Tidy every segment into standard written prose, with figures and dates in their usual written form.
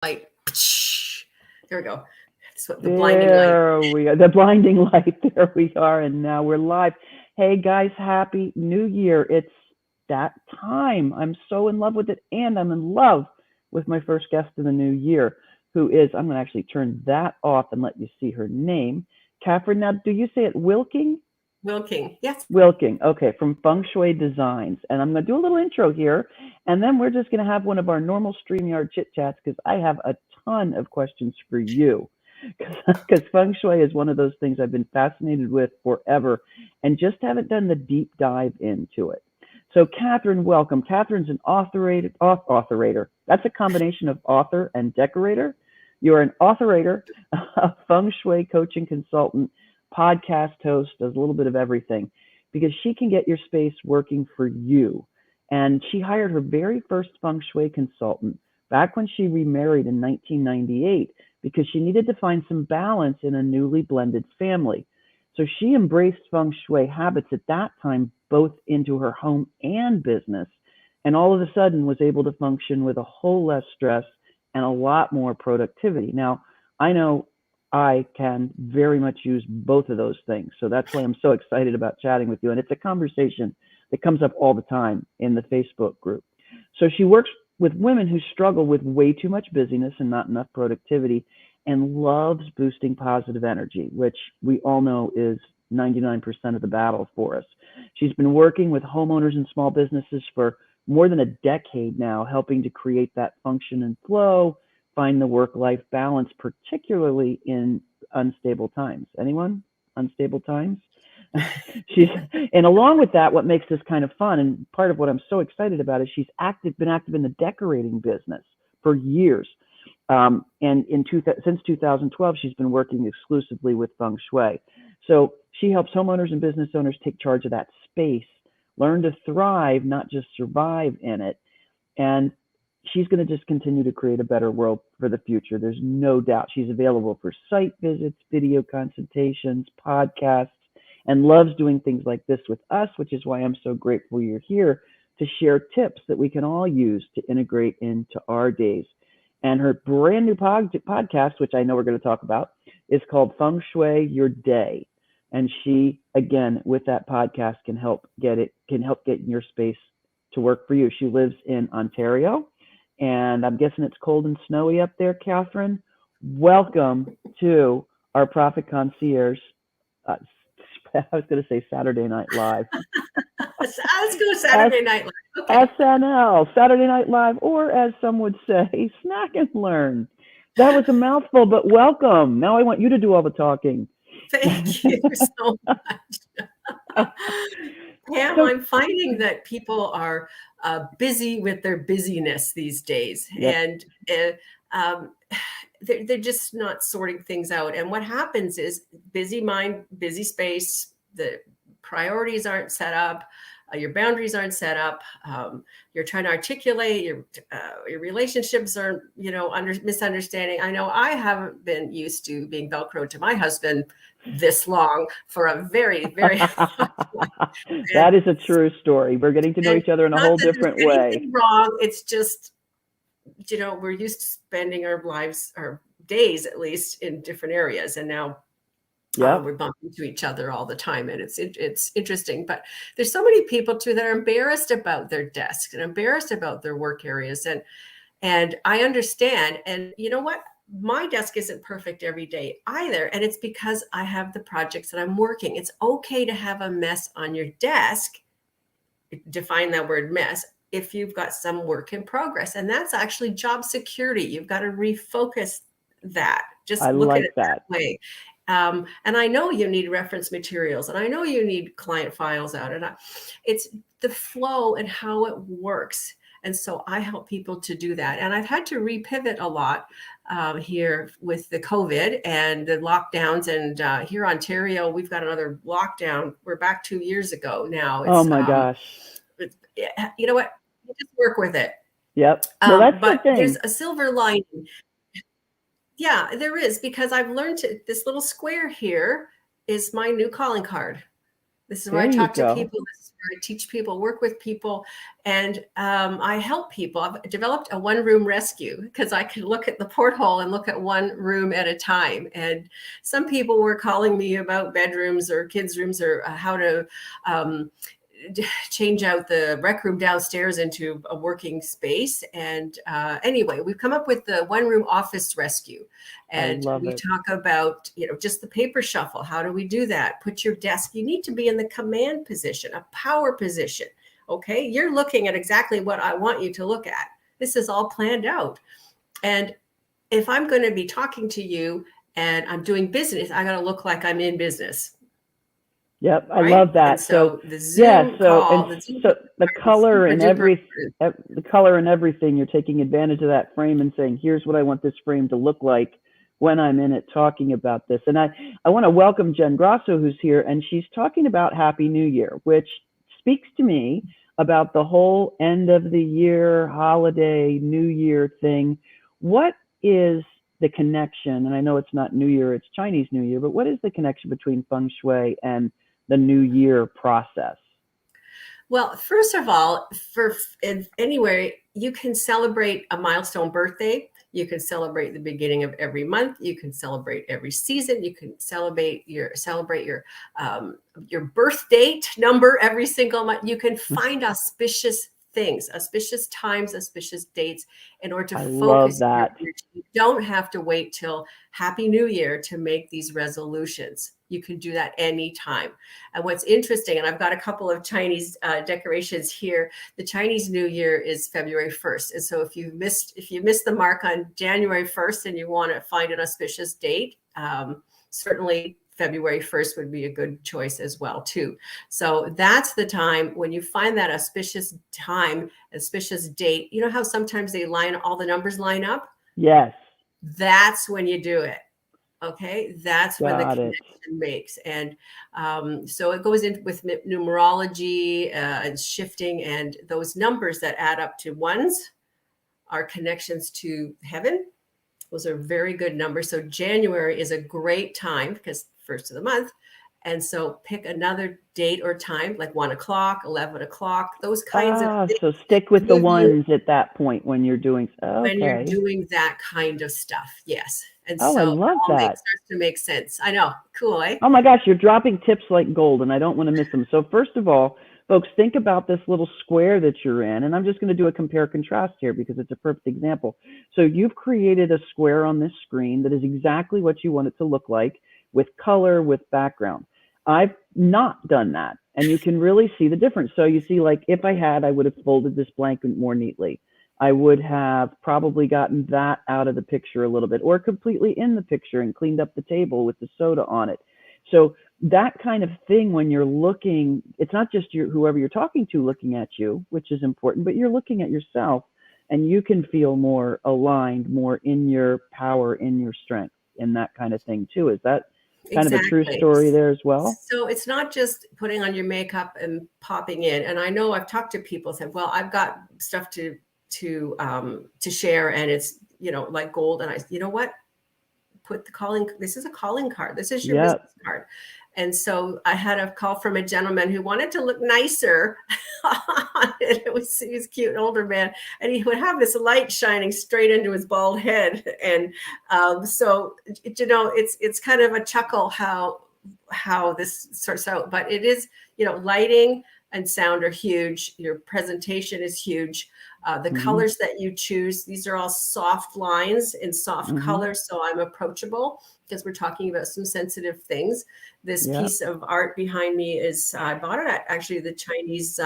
light. There we go. That's what the blinding light. There we are. The blinding light. There we are. And now we're live. Hey guys, happy new year. It's that time. I'm so in love with it. And I'm in love with my first guest in the new year, who is, I'm going to actually turn that off and let you see her name. Kathryn, now do you say it Wilking? Wilking, yes. Wilking, okay, from Feng Shui Designs. And I'm going to do a little intro here, and then we're just going to have one of our normal StreamYard chit chats because I have a ton of questions for you. Because Feng Shui is one of those things I've been fascinated with forever and just haven't done the deep dive into it. So Kathryn, welcome. Kathryn's an authorator. That's a combination of author and decorator. You're an authorator, a Feng Shui coaching consultant, podcast host, does a little bit of everything because she can get your space working for you. And she hired her very first Feng Shui consultant back when she remarried in 1998 because she needed to find some balance in a newly blended family. So she embraced Feng Shui habits at that time, both into her home and business, and all of a sudden was able to function with a whole less stress and a lot more productivity. Now, I know I can very much use both of those things. So that's why I'm so excited about chatting with you. And it's a conversation that comes up all the time in the Facebook group. So she works with women who struggle with way too much busyness and not enough productivity and loves boosting positive energy, which we all know is 99% of the battle for us. She's been working with homeowners and small businesses for more than a decade now, helping to create that function and flow, find the work-life balance, particularly in unstable times. Anyone? Unstable times? And along with that, what makes this kind of fun, and part of what I'm so excited about, is she's been active in the decorating business for years. And since 2012, she's been working exclusively with Feng Shui. So she helps homeowners and business owners take charge of that space, learn to thrive, not just survive in it. And she's going to just continue to create a better world for the future. There's no doubt. She's available for site visits, video consultations, podcasts, and loves doing things like this with us, which is why I'm so grateful you're here to share tips that we can all use to integrate into our days. And her brand new podcast, which I know we're going to talk about, is called Feng Shui Your Day. And she, again, with that podcast, can help get your space to work for you. She lives in Ontario, and I'm guessing it's cold and snowy up there, Kathryn. Welcome to our Profit Concierge. I was going to say Saturday Night Live. Let's go Saturday Night Live. Okay. SNL, Saturday Night Live, or as some would say, Snack and Learn. That was a mouthful, but welcome. Now I want you to do all the talking. Thank you so much. Pam, I'm finding that people are busy with their busyness these days. Yep. And they're just not sorting things out. And what happens is busy mind, busy space, the priorities aren't set up, your boundaries aren't set up, you're trying to articulate, your relationships are, misunderstanding. I know I haven't been used to being Velcro to my husband this long for a very, very That is a true story. We're getting to know each other in a whole different way. Wrong. It's just, we're used to spending our lives, our days at least, in different areas. And now we're bumping into each other all the time. And it's interesting. But there's so many people too that are embarrassed about their desk and embarrassed about their work areas. And I understand. And you know what? My desk isn't perfect every day either. And it's because I have the projects that I'm working. It's okay to have a mess on your desk. Define that word mess. If you've got some work in progress, and that's actually job security. You've got to refocus that. Just look at it that way. And I know you need reference materials, and I know you need client files out, and it's the flow and how it works. And so I help people to do that. And I've had to repivot a lot here with the COVID and the lockdowns. And here in Ontario, we've got another lockdown. We're back 2 years ago now. Oh my gosh. You know what? You just work with it. Yep. Well, that's but the thing. There's a silver lining. Yeah, there is, because I've learned this little square here is my new calling card. This is where I There you talk to go. people. This is where I teach people, work with people, and I help people. I've developed a one-room rescue because I can look at the porthole and look at one room at a time. And some people were calling me about bedrooms or kids' rooms or how to change out the rec room downstairs into a working space. And anyway, we've come up with the one room office rescue. And we talk about, just the paper shuffle. How do we do that? Put your desk, you need to be in the command position, a power position. Okay. You're looking at exactly what I want you to look at. This is all planned out. And if I'm going to be talking to you and I'm doing business, I got to look like I'm in business. Yep, I love that. And so the Zoom call, the color and the color and everything, you're taking advantage of that frame and saying, here's what I want this frame to look like when I'm in it talking about this. And I want to welcome Jen Grasso, who's here, and she's talking about Happy New Year, which speaks to me about the whole end of the year, holiday, New Year thing. What is the connection? And I know it's not New Year, it's Chinese New Year, but what is the connection between Feng Shui and the New Year process? Well, first of all, anywhere you can celebrate a milestone birthday, you can celebrate the beginning of every month, you can celebrate every season, you can celebrate your birth date number every single month. You can find auspicious things, auspicious times, auspicious dates in order to focus that. You don't have to wait till Happy New Year to make these resolutions. You can do that anytime. And what's interesting, and I've got a couple of Chinese decorations here. The Chinese New Year is February 1st. And so if you missed the mark on January 1st and you want to find an auspicious date, certainly February 1st would be a good choice as well, too. So that's the time when you find that auspicious time, auspicious date. You know how sometimes all the numbers line up? Yes. That's when you do it. Okay. That's when the connection makes. And so it goes in with numerology and shifting, and those numbers that add up to ones are connections to heaven. Those are very good numbers. So January is a great time because first of the month. And so pick another date or time, like 1 o'clock, 11 o'clock, those kinds of things. So stick with the ones at that point when you're doing, when you're doing that kind of stuff. Yes. And so I love that. It starts to make sense. I know. Cool, eh? Oh my gosh, you're dropping tips like gold and I don't want to miss them. So first of all, folks, think about this little square that you're in. And I'm just going to do a compare contrast here because it's a perfect example. So you've created a square on this screen that is exactly what you want it to look like, with color, with background. I've not done that. And you can really see the difference. So you see, like, if I had, I would have folded this blanket more neatly. I would have probably gotten that out of the picture a little bit, or completely in the picture and cleaned up the table with the soda on it. So that kind of thing, when you're looking, it's not just whoever you're talking to looking at you, which is important, but you're looking at yourself and you can feel more aligned, more in your power, in your strength, and that kind of thing too. Is that kind of a true story there as well? So it's not just putting on your makeup and popping in. And I know I've talked to people said, well, I've got stuff to share and it's, like gold. And you know what? Put this is a calling card. This is your business card. And so I had a call from a gentleman who wanted to look nicer. He was cute, an older man, and he would have this light shining straight into his bald head. And so, it's kind of a chuckle how this sorts out. But it is, lighting and sound are huge. Your presentation is huge. The colors that you choose, these are all soft lines in soft colors. So I'm approachable because we're talking about some sensitive things. This piece of art behind me is, I bought it at actually the Chinese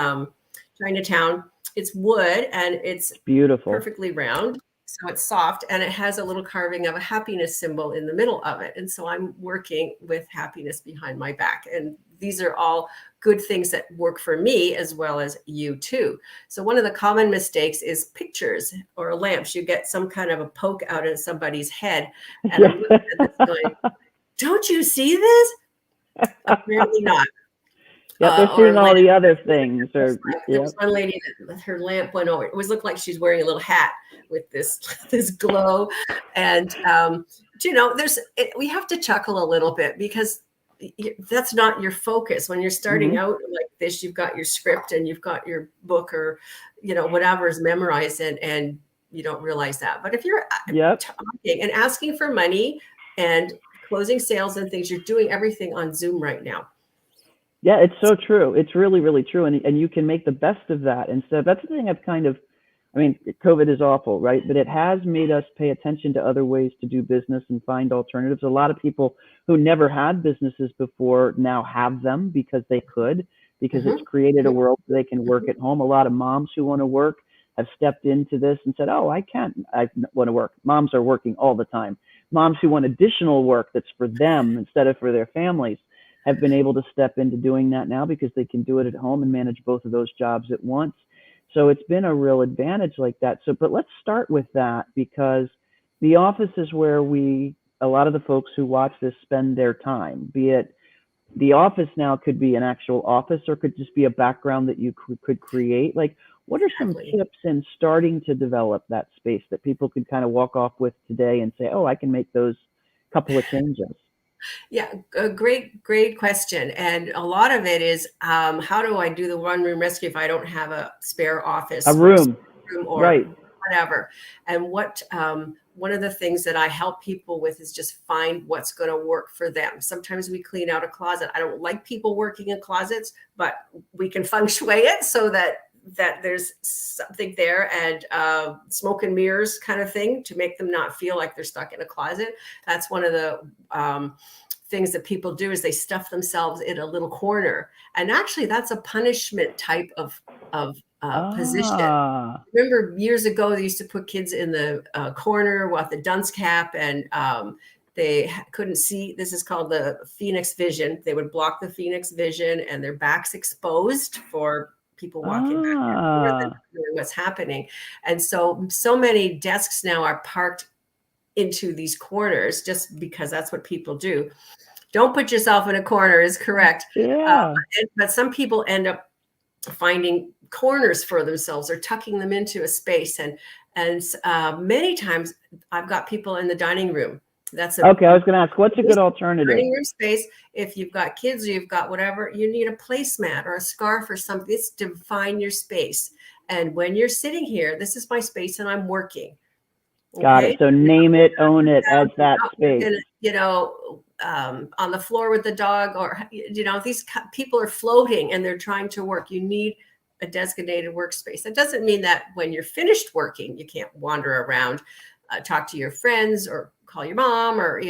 Chinatown. It's wood and it's beautiful, perfectly round. So it's soft and it has a little carving of a happiness symbol in the middle of it. And so I'm working with happiness behind my back. And these are all good things that work for me as well as you too. So one of the common mistakes is pictures or lamps. You get some kind of a poke out of somebody's head. And I'm looking at this going, don't you see this? Apparently not. Yeah, they're seeing all the other things. There was one lady that her lamp went over. It was looked like she's wearing a little hat with this glow. And, we have to chuckle a little bit because that's not your focus. When you're starting out like this, you've got your script and you've got your book or, whatever is memorized, and you don't realize that. But if you're talking and asking for money and closing sales and things, you're doing everything on Zoom right now. Yeah, it's so true. It's really, really true. And you can make the best of that. And so that's the thing I've COVID is awful, right? But it has made us pay attention to other ways to do business and find alternatives. A lot of people who never had businesses before now have them because they could, because it's created a world where they can work at home. A lot of moms who want to work have stepped into this and said, oh, I want to work. Moms are working all the time. Moms who want additional work that's for them instead of for their families have been able to step into doing that now because they can do it at home and manage both of those jobs at once. So it's been a real advantage like that. But let's start with that, because the office is where a lot of the folks who watch this spend their time, be it the office now could be an actual office or could just be a background that you could create. Like, what are some tips in starting to develop that space that people could kind of walk off with today and say, oh, I can make those couple of changes? Yeah, a great question. And a lot of it is, how do I do the one room rescue if I don't have a spare office, a room or whatever? And one of the things that I help people with is just find what's going to work for them. Sometimes we clean out a closet. I don't like people working in closets, but we can feng shui it so that there's something there, and smoke and mirrors kind of thing to make them not feel like they're stuck in a closet. That's one of the things that people do, is they stuff themselves in a little corner. And actually that's a punishment type of position. Remember years ago, they used to put kids in the corner with the dunce cap, and they couldn't see. This is called the phoenix vision. They would block the phoenix vision and their backs exposed for people walking back what's happening. And so many desks now are parked into these corners just because that's what people do. Don't put yourself in a corner is correct. But some people end up finding corners for themselves or tucking them into a space. And many times I've got people in the dining room. Okay, I was going to ask, what's a good alternative? Dining room space. If you've got kids or you've got whatever, you need a placemat or a scarf or something. It's to define your space. And when you're sitting here, this is my space and I'm working. Okay? Got it. So name it, own it as that space. On the floor with the dog, or these people are floating and they're trying to work. You need a designated workspace. That doesn't mean that when you're finished working, you can't wander around, talk to your friends or call your mom or,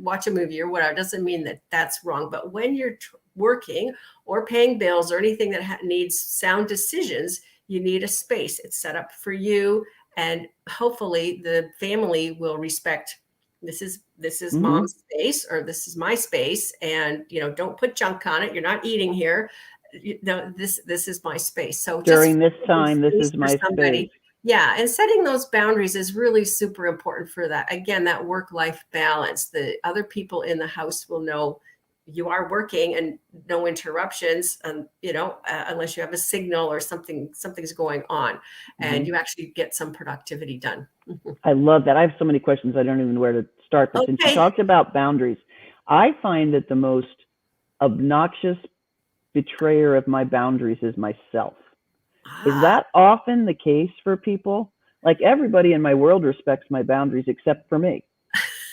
watch a movie or whatever. It doesn't mean that that's wrong. But when you're working or paying bills or anything that needs sound decisions, you need a space. It's set up for you. And hopefully the family will respect, this is mom's space, or this is my space. And, don't put junk on it. You're not eating here. This is my space. So during this time, this is my space. Yeah. And setting those boundaries is really super important for that. Again, that work-life balance. The other people in the house will know you are working and no interruptions, unless you have a signal or something's going on, and you actually get some productivity done. I love that. I have so many questions. I don't even know where to start. But since you talked about boundaries, I find that the most obnoxious betrayer of my boundaries is myself. Is that often the case for people? Like, everybody in my world respects my boundaries except for me.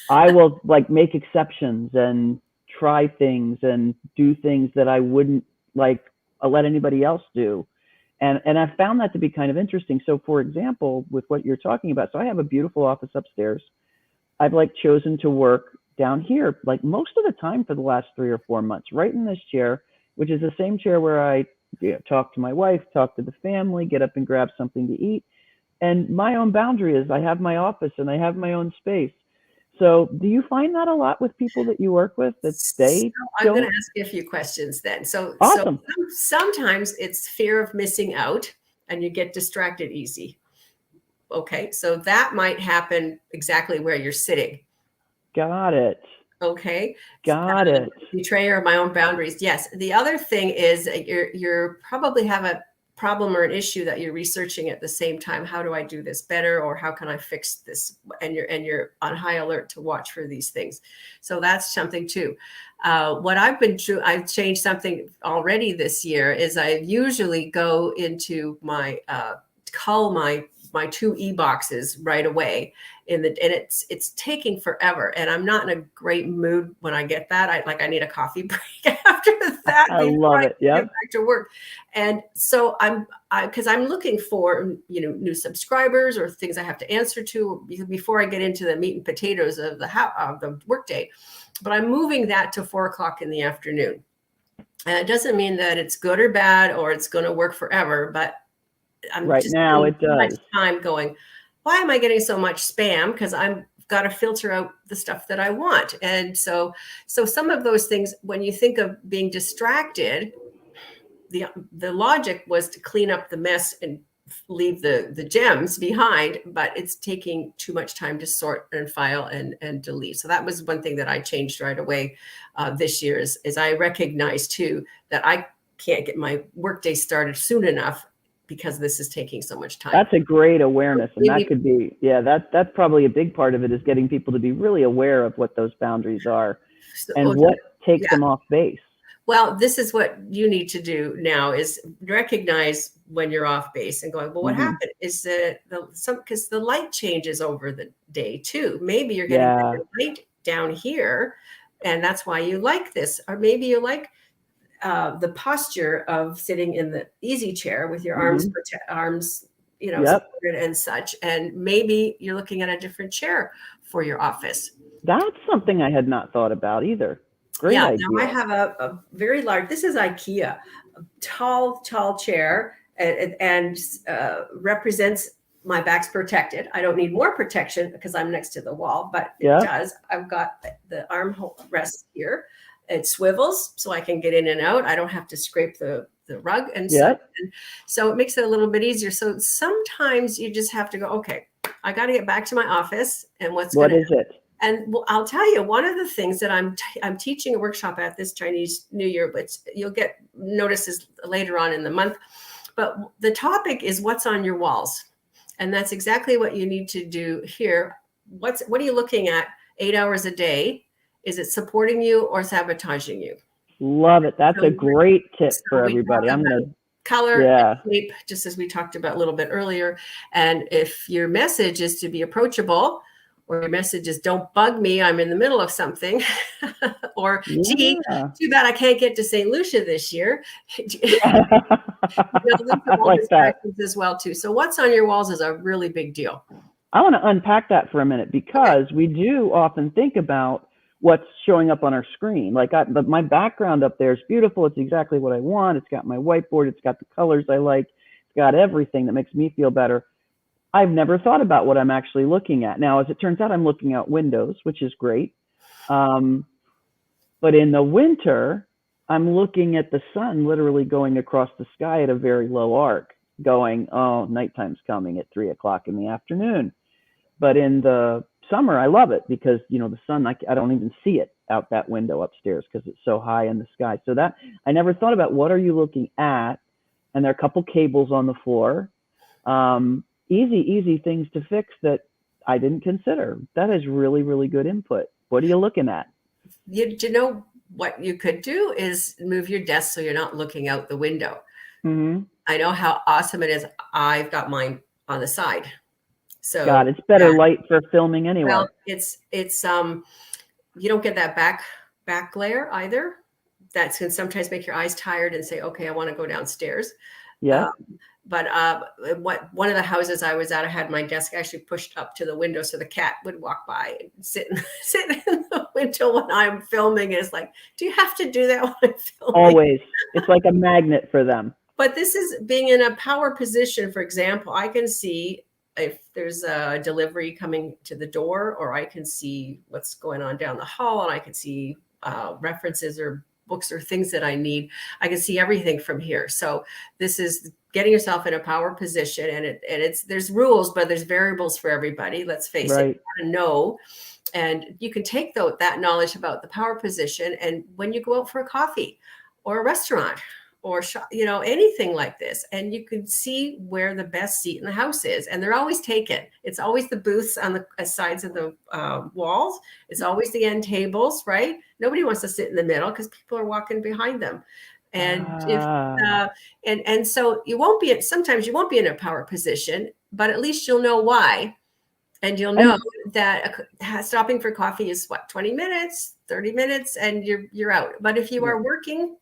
I will make exceptions and try things and do things that I wouldn't let anybody else do. And I found that to be kind of interesting. So for example, with what you're talking about, so I have a beautiful office upstairs. I've chosen to work down here, most of the time for the last 3 or 4 months, right in this chair, which is the same chair where I talk to my wife, talk to the family, get up and grab something to eat. And my own boundary is I have my office and I have my own space. So do you find that a lot with people that you work with, that I'm going to ask you a few questions then. Awesome. So sometimes it's fear of missing out and you get distracted easy. Okay. So that might happen exactly where you're sitting. Got it. Okay. Got it. Betrayer of my own boundaries. Yes. The other thing is you're probably have a problem or an issue that you're researching at the same time. How do I do this better, or how can I fix this? And you're on high alert to watch for these things. So that's something too. What I've changed something already this year is I usually go into my cull my 2 e-boxes right away and it's taking forever, and I'm not in a great mood when I get that. I need a coffee break after that. I love it. Yeah. Get back to work. And so because I'm looking for, new subscribers or things I have to answer to before I get into the meat and potatoes of the workday. But I'm moving that to 4 o'clock in the afternoon. And it doesn't mean that it's good or bad or it's going to work forever, but I'm right just now it does. Much time going, why am I getting so much spam? Because I've got to filter out the stuff that I want. And so some of those things, when you think of being distracted, the logic was to clean up the mess and leave the gems behind, but it's taking too much time to sort and file and delete. So that was one thing that I changed right away this year is I recognize too that I can't get my workday started soon enough because this is taking so much time. That's a great awareness. And that could be, that's probably a big part of it, is getting people to be really aware of what those boundaries are and what takes them off base. Well, this is what you need to do now, is recognize when you're off base and going, well, what happened is that because the light changes over the day too. Maybe you're getting better light down here and that's why you like this. Or maybe you like the posture of sitting in the easy chair with your arms, supported and such. And maybe you're looking at a different chair for your office. That's something I had not thought about either. Great idea. Now I have a very large, this is IKEA, a tall chair and represents my back's protected. I don't need more protection because I'm next to the wall, but it does. I've got the arm rest here. It swivels so I can get in and out. I don't have to scrape the rug and stuff. And so it makes it a little bit easier. So sometimes you just have to go, okay, I got to get back to my office and what is it? And I'll tell you, one of the things that I'm teaching a workshop at this Chinese New Year, but you'll get notices later on in the month. But the topic is what's on your walls. And that's exactly what you need to do here. What are you looking at 8 hours a day? Is it supporting you or sabotaging you? Love it. That's a great tip for everybody. I'm going to color and shape, just as we talked about a little bit earlier. And if your message is to be approachable, or your message is don't bug me, I'm in the middle of something, or gee, too bad I can't get to St. Lucia this year. I like that as well too. So what's on your walls is a really big deal. I want to unpack that for a minute, because we do often think about what's showing up on our screen. Like my background up there is beautiful. It's exactly what I want. It's got my whiteboard. It's got the colors I like. It's got everything that makes me feel better. I've never thought about what I'm actually looking at. Now, as it turns out, I'm looking out windows, which is great. But in the winter, I'm looking at the sun literally going across the sky at a very low arc, going, oh, nighttime's coming at 3 o'clock in the afternoon. But in the summer, I love it because, the sun, I don't even see it out that window upstairs because it's so high in the sky. So that I never thought about what are you looking at? And there are a couple cables on the floor. Easy things to fix that I didn't consider. That is really, really good input. What are you looking at? You know what you could do is move your desk so you're not looking out the window. I know how awesome it is. I've got mine on the side. So it's better light for filming anyway. Well, it's you don't get that back glare either. That can sometimes make your eyes tired and say, okay, I want to go downstairs. But one of the houses I was at, I had my desk actually pushed up to the window so the cat would walk by and sit in the window when I'm filming. It's like, do you have to do that when I'm filming? Always. It's like a magnet for them. But this is being in a power position. For example, I can see if there's a delivery coming to the door, or I can see what's going on down the hall, and I can see references or books or things that I need. I can see everything from here. So this is getting yourself in a power position, and there's rules, but there's variables for everybody. Let's face it, you gotta know. And you can take that knowledge about the power position, and when you go out for a coffee or a restaurant or anything like this, and you can see where the best seat in the house is, and they're always taken. It's always the booths on the sides of the walls. It's always the end tables, right? Nobody wants to sit in the middle because people are walking behind them. And if and so sometimes you won't be in a power position, but at least you'll know why. And you'll know that stopping for coffee is 20 minutes, 30 minutes, and you're out. But if you are working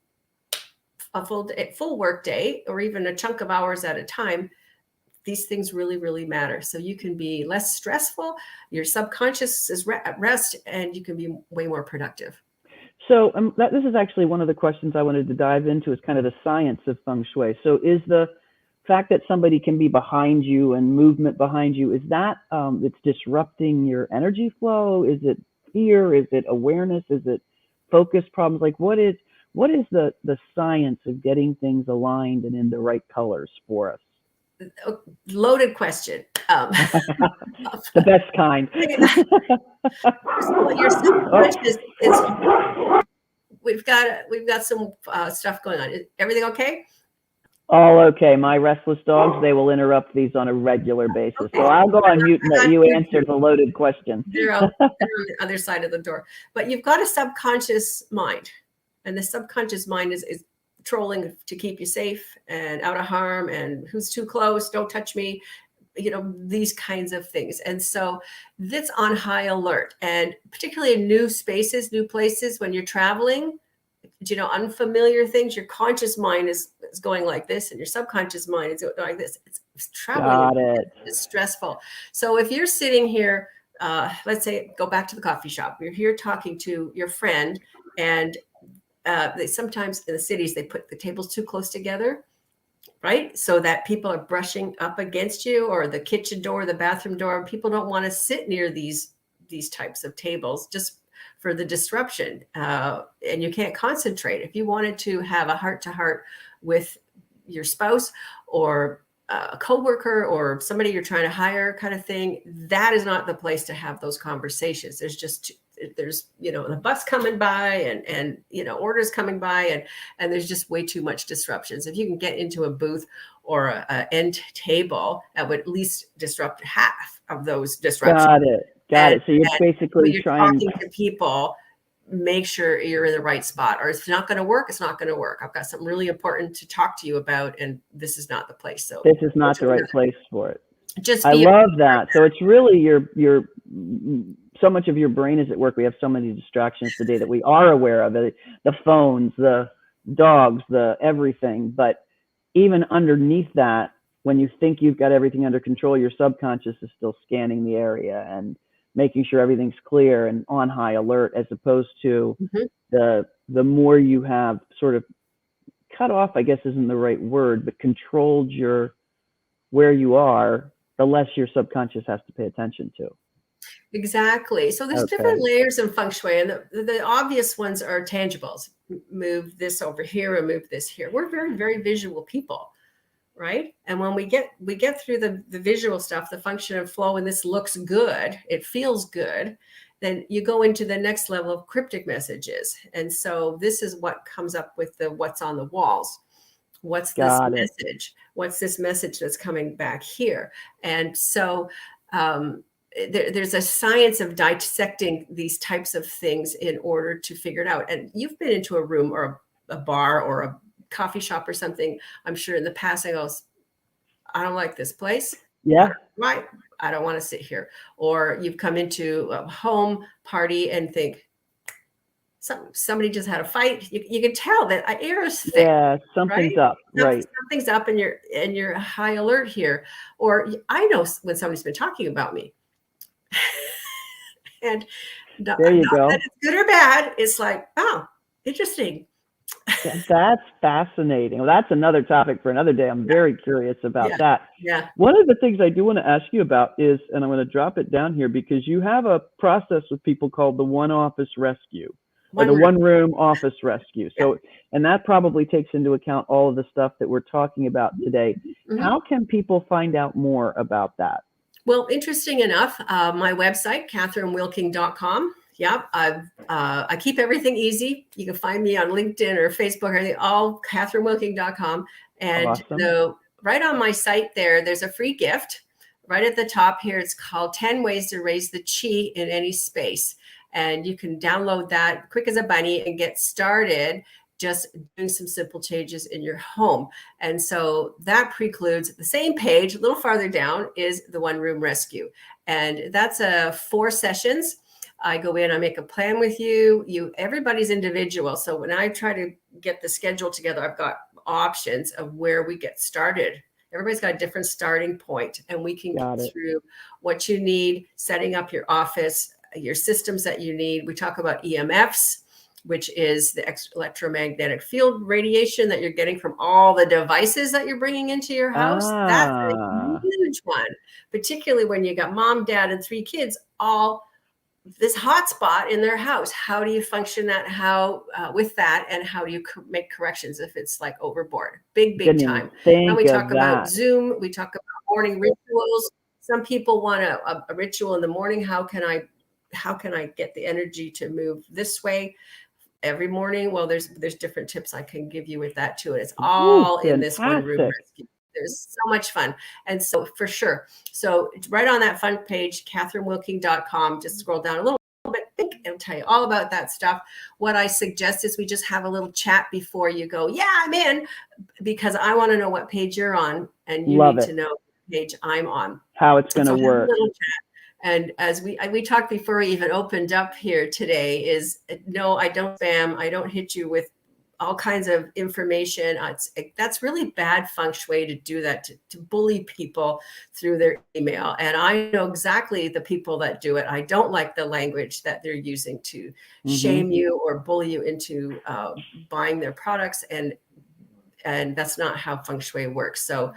a full work day, or even a chunk of hours at a time, these things really, really matter. So you can be less stressful, your subconscious is at rest, and you can be way more productive. So this is actually one of the questions I wanted to dive into, is kind of the science of Feng Shui. So is the fact that somebody can be behind you and movement behind you, is that it's disrupting your energy flow? Is it fear? Is it awareness? Is it focus problems? Like what is the science of getting things aligned and in the right colors for us? Loaded question. The best kind. Your subconscious is. We've got some stuff going on. Is everything okay? All okay. My restless dogs, they will interrupt these on a regular basis. Okay. So I'll go on mute and let you answer the loaded question. They're on the other side of the door. But you've got a subconscious mind. And the subconscious mind is trolling to keep you safe and out of harm, and who's too close, don't touch me, these kinds of things. And so that's on high alert. And particularly in new spaces, new places, when you're traveling, unfamiliar things, your conscious mind is going like this, and your subconscious mind is going like this. It's traveling. Got it. It's stressful. So if you're sitting here, let's say, go back to the coffee shop. You're here talking to your friend, and they sometimes in the cities, they put the tables too close together, right? So that people are brushing up against you, or the kitchen door, the bathroom door. People don't want to sit near these types of tables just for the disruption, and you can't concentrate. If you wanted to have a heart-to-heart with your spouse, or a coworker, or somebody you're trying to hire, kind of thing, that is not the place to have those conversations. There's the bus coming by, and orders coming by, and there's just way too much disruptions. If you can get into a booth or a end table, that would at least disrupt half of those disruptions. Got it. So you're basically trying to people, make sure you're in the right spot, or if it's not going to work, it's not going to work. I've got something really important to talk to you about, and this is not the place. So this is not the right place for it. I love that. So it's really your so much of your brain is at work. We have so many distractions today that we are aware of it. The phones, the dogs, the everything. But even underneath that, when you think you've got everything under control, your subconscious is still scanning the area and making sure everything's clear and on high alert, as opposed to the more you have sort of cut off, I guess isn't the right word, but controlled where you are, the less your subconscious has to pay attention to. Exactly. So there's different layers in Feng Shui, and the obvious ones are tangibles. Move this over here, or move this here. We're very, very visual people, right? And when we get through the visual stuff, the function of flow, and this looks good, it feels good, then you go into the next level of cryptic messages. And so this is what comes up with what's on the walls. What's this message? What's this message that's coming back here? And so there's a science of dissecting these types of things in order to figure it out. And you've been into a room, or a bar, or a coffee shop or something, I'm sure in the past, I go, I don't like this place. Yeah. Right. I don't want to sit here. Or you've come into a home party and think, somebody just had a fight. You can tell that air is thick. Yeah, something's up. Right. Something's up, and you're high alert here. Or I know when somebody's been talking about me. And there you go. That it's good or bad. It's like, oh, interesting. That's fascinating. Well, that's another topic for another day. I'm very curious about that. Yeah. One of the things I do want to ask you about is, and I'm going to drop it down here, because you have a process with people called the one office rescue, or the one room office rescue. So, and that probably takes into account all of the stuff that we're talking about today. Mm-hmm. How can people find out more about that? Well, interesting enough, my website, KathrynWilking.com. Yep. I keep everything easy. You can find me on LinkedIn or Facebook or anything, all KathrynWilking.com. And Awesome. right on my site there's a free gift right at the top here. It's called 10 Ways to Raise the Chi in Any Space. And you can download that quick as a bunny and get started just doing some simple changes in your home. And so that precludes the same page, a little farther down is the one room rescue. And that's 4 sessions. I go in, I make a plan with you. Everybody's individual. So when I try to get the schedule together, I've got options of where we get started. Everybody's got a different starting point, and we can get through what you need, setting up your office, your systems that you need. We talk about EMFs, which is the electromagnetic field radiation that you're getting from all the devices that you're bringing into your house. That's a huge one, particularly when you got mom, dad, and 3 kids all this hotspot in their house. How do you function that? How with that, and how do you make corrections if it's like overboard? Big time. And we talk about Zoom. We talk about morning rituals. Some people want a ritual in the morning. How can I get the energy to move this way every morning? Well, there's different tips I can give you with that too. And it's all in this one room rescue. There's so much fun. And so for sure. So right on that fun page, KathrynWilking.com, just scroll down a little bit, and it'll tell you all about that stuff. What I suggest is we just have a little chat before you go, yeah, I'm in, because I want to know what page you're on, and you need to know what page I'm on. How it's going to work. And as we talked before we even opened up here today, is no, I don't spam. I don't hit you with all kinds of information. That's really bad feng shui to do that, to bully people through their email. And I know exactly the people that do it. I don't like the language that they're using to shame you or bully you into buying their products. And that's not how feng shui works. So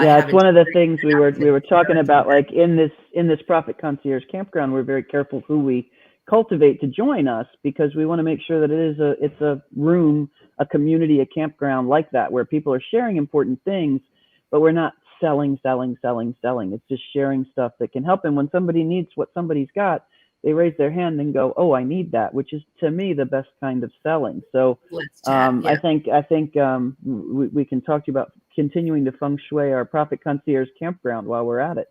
yeah, it's one of the things we were talking about, like in this Profit Concierge campground, we're very careful who we cultivate to join us, because we want to make sure that it's a room, a community, a campground like that, where people are sharing important things, but we're not selling. It's just sharing stuff that can help. And when somebody needs what somebody's got, they raise their hand and go, oh, I need that, which is, to me, the best kind of selling. So I think we can talk to you about continuing to feng shui our Profit Concierge campground while we're at it.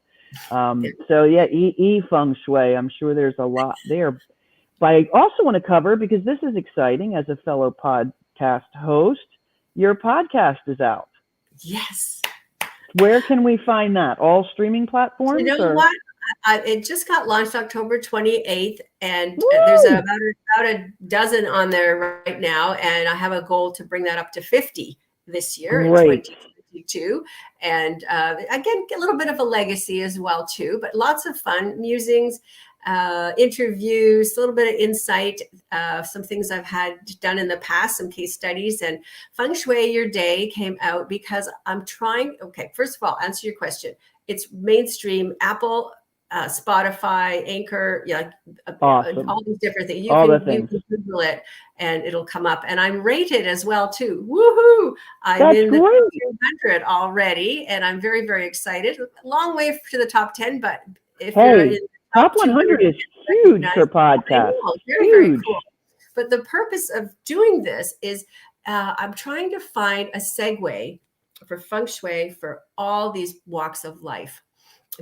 So yeah, feng shui, I'm sure there's a lot there. But I also want to cover, because this is exciting as a fellow podcast host, your podcast is out. Yes. Where can we find that? All streaming platforms? You know what? It just got launched October 28th, and there's about a dozen on there right now. And I have a goal to bring that up to 50 this year in 2022. And again, a little bit of a legacy as well too, but lots of fun musings, interviews, a little bit of insight, some things I've had done in the past, some case studies. And Feng Shui Your Day came out because I'm trying. Okay, first of all, answer your question. It's mainstream, Apple, Spotify, Anchor, awesome. All these different things. You can Google it and it'll come up. And I'm rated as well too. Woohoo! I'm in the 200 already, and I'm very, very excited. Long way to the top 10, but if you're in the top 100 is huge for podcasts. Very, very cool. But the purpose of doing this is I'm trying to find a segue for feng shui for all these walks of life,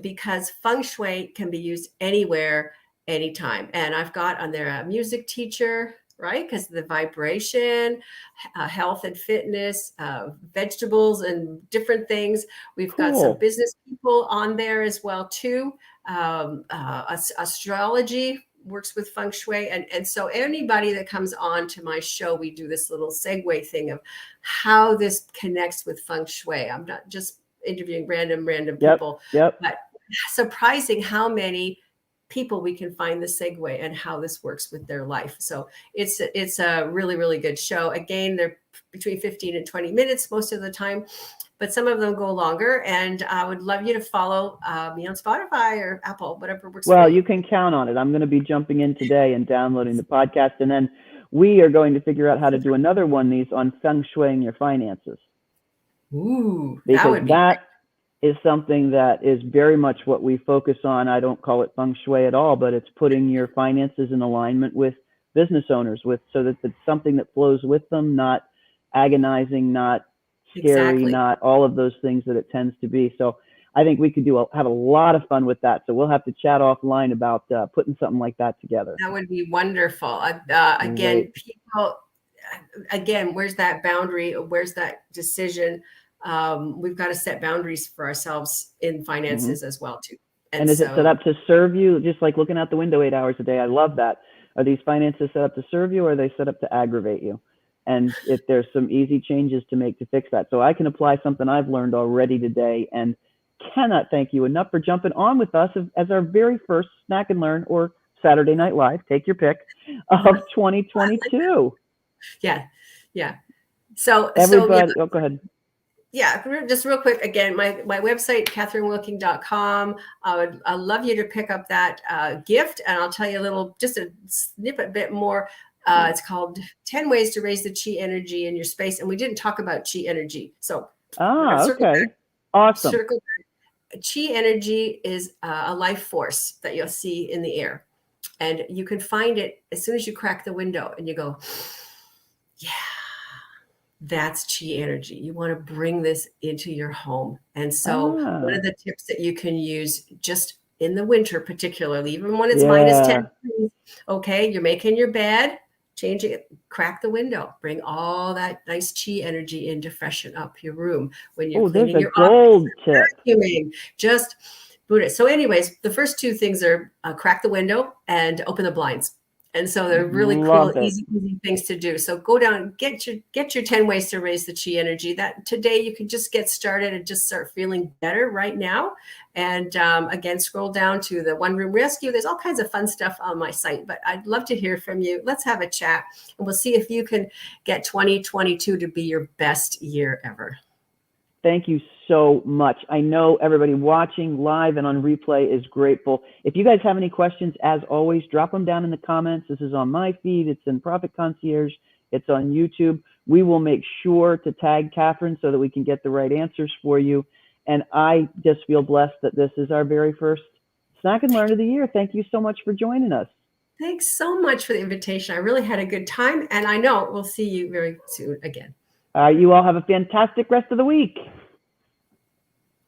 because feng shui can be used anywhere, anytime. And I've got on there a music teacher, right? Because the vibration, health and fitness, vegetables and different things. We've got some business people on there as well too. Astrology works with feng shui. And so anybody that comes on to my show, we do this little segue thing of how this connects with feng shui. I'm not just interviewing random people, but surprising how many people we can find the segue and how this works with their life. So it's a really, really good show. Again, they're between 15 and 20 minutes most of the time, but some of them go longer. And I would love you to follow me on Spotify or Apple, whatever works. Well, you can count on it. I'm going to be jumping in today and downloading the podcast. And then we are going to figure out how to do another one of these on feng shuiing your finances. Ooh, because that is something that is very much what we focus on. I don't call it feng shui at all, but it's putting your finances in alignment with business owners, so that it's something that flows with them, not agonizing, not scary, Exactly. not all of those things that it tends to be. So I think we could have a lot of fun with that. So we'll have to chat offline about putting something like that together. That would be wonderful. Again, people, again, where's that boundary? Where's that decision? We've got to set boundaries for ourselves in finances as well too. And is it set up to serve you, just like looking out the window 8 hours a day? I love that. Are these finances set up to serve you, or are they set up to aggravate you? And if there's some easy changes to make to fix that. So I can apply something I've learned already today, and cannot thank you enough for jumping on with us as our very first Snack and Learn, or Saturday Night Live, take your pick, of 2022. Yeah. Yeah. So everybody, oh, go ahead. Yeah, just real quick. Again, my website, KathrynWilking.com. I'd love you to pick up that gift, and I'll tell you just a snippet bit more. It's called 10 Ways to Raise the Chi Energy in Your Space. And we didn't talk about Chi energy. So, okay. Awesome. Circle back. Chi energy is a life force that you'll see in the air. And you can find it as soon as you crack the window and you go, yeah. That's chi energy. You want to bring this into your home. And so one of the tips that you can use just in the winter, particularly, even when it's minus 10 degrees, okay, you're making your bed, change it, crack the window, bring all that nice chi energy in to freshen up your room. When you're cleaning your gold office, vacuuming, just boot it. So anyways, the first two things are crack the window and open the blinds. And so they're really cool, easy things to do. So go down, get your 10 ways to raise the chi energy. That today you can just get started and just start feeling better right now. And again, scroll down to the One Room Rescue. There's all kinds of fun stuff on my site, but I'd love to hear from you. Let's have a chat, and we'll see if you can get 2022 to be your best year ever. Thank you so much. I know everybody watching live and on replay is grateful. If you guys have any questions, as always, drop them down in the comments. This is on my feed. It's in Profit Concierge. It's on YouTube. We will make sure to tag Kathryn so that we can get the right answers for you. And I just feel blessed that this is our very first Snack and Learn of the year. Thank you so much for joining us. Thanks so much for the invitation. I really had a good time, and I know we'll see you very soon again. You all have a fantastic rest of the week.